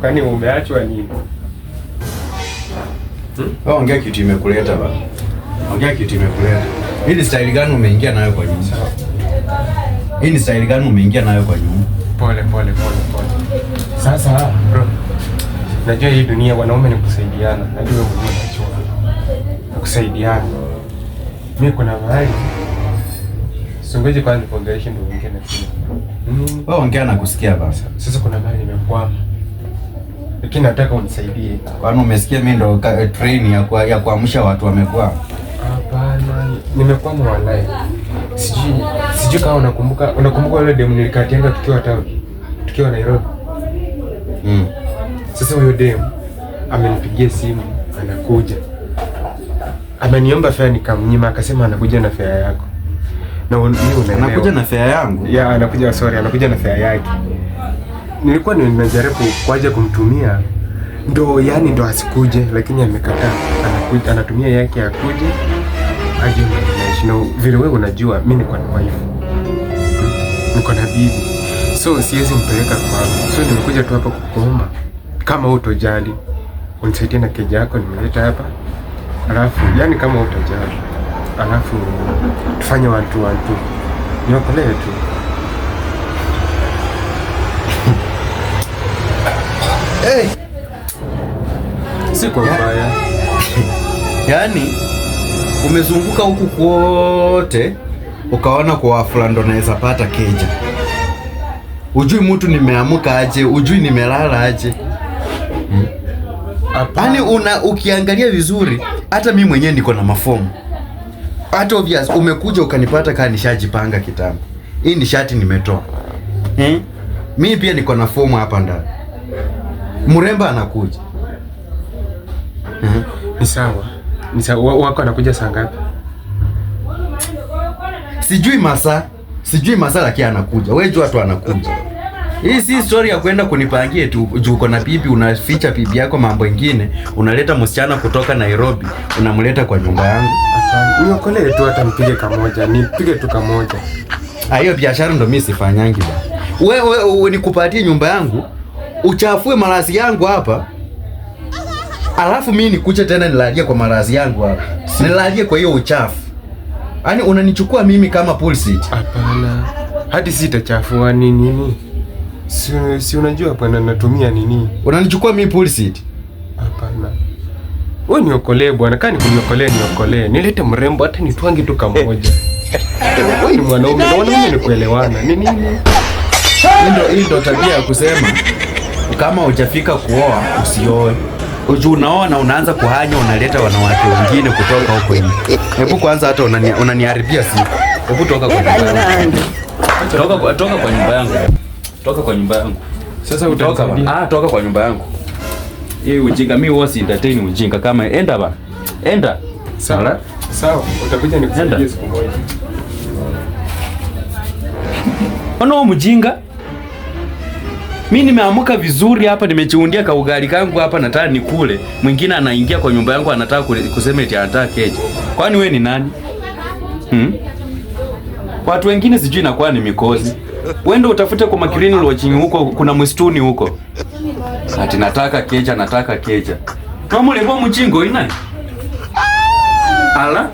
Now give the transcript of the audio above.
Kwani umeachwa nini? Ongea kitu imekuleta baba. Ongea kitu imekuleta. Hii ni style gani umeingia nayo kwa nyumba? Hii ni style gani umeingia nayo kwa nyumba? Pole. Sasa bro. Najua hii dunia wanaume ni kusaidiana. Najua wewe unajua. Kusaidiana. Mimi kuna mahali. Songeje kwanza kuongelesha ndio wengine pia. Wewe ongea na kusikia basi. Sasa kuna mahali nimekwama. Lakini nataka unisaidie. Kwani umesikia mimi ndo train ya kuamsha watu wamekwama? Hapana, nimekwama wallahi. Sijui kama unakumbuka ile demu nilikatianga tukiwa Nairobi. Sasa huyo demu amenipigia simu anakuja. Ameniomba fare nikamnyima, akasema anakuja na fare yako. Na anakuja na fare yangu? Yeah, anakuja na fare yake. Nilikuwa nimejaribu kwaje kumtumia ndo asikuje, lakini amekataa. Anatumia yake akuje aje naishi. Na vile wewe unajua mimi niko na wife. Niko na bibi. So siwezi mpeleka kwangu. So nimekuja tu hapa kukuomba kama utojali unisaidie na keja yako nimeleta hapa. Alafu kama utojali. Alafu tufanye watu. Niokolee tu. Hey. Siko mbaya. Yaani umezunguka huku kwote ukaona kwa wafula ndo naweza pata keja. Ujui mtu nimeamuka aje, ujui nimelala aje. Yaani ukiangalia vizuri hata mimi mwenyewe niko na mafomu. Hata obvious umekuja ukanipata kama nishajipanga kitambo. Hii ni shati nimetoa. Mimi pia niko na fomu hapa ndani. Mremba anakuja. Ni sawa. Wako anakuja saa ngapi? Sijui masaa lakini anakuja. Wewe jua tu anakuja. Hii si story ya kwenda kunipangie tu juu uko na bibi, unaficha bibi yako mambo mengine, unaleta msichana kutoka Nairobi, unamleta kwa nyumba yangu. Hapana, niokolee tu hata mpige kamoja, nipige tu kamoja. Hiyo biashara ndo mimi sifanyangi bwana. Wewe nikupatie nyumba yangu, uchafue malazi yangu hapa. Alafu mimi nikuche tena nilalie kwa malazi yangu hapa. Nilalie kwa hiyo uchafu. Yaani unanichukua mimi kama pool seat? Hapana. Hadi sitachafua nini? Si unajua hapana natumia nini? Unanichukua mimi pool seat? Hapana. Wewe niokolee bwana, kani niokolee. Nilete mrembo hata nitwange tu kamoja. Wewe ni mwanaume, na wanaume ni kuelewana. Ni nini? Hii ndo tabia ya kusema kama hujafika kuoa usioe. Unaoa na unaanza kuhanya, unaleta wanawake wengine kutoka huko nje. Hebu kwanza hata unaniharibia siku. Hebu toka kwa nyumba yangu. Toka kwa nyumba yangu. Toka kwa nyumba yangu. Sasa utanisaidia. Toka kwa nyumba yangu. Hii ujinga mimi huwa si entertain ujinga kama enda ba. Enda. Sawa. Utakuja nikusaidie siku moja. Ono mjinga. Mimi nimeamuka vizuri hapa, nimechiundia kaugali kangu hapa, nataka nikule. Mwingine anaingia kwa nyumba yangu anataka kusema eti anataka keja. Kwani wewe ni nani? Watu wengine sijui inakuwa ni mikozi. Wende utafute kwa makirini lodging huko, kuna msituni huko. Ati nataka keja. Mama lebo mchingo ina. Ala?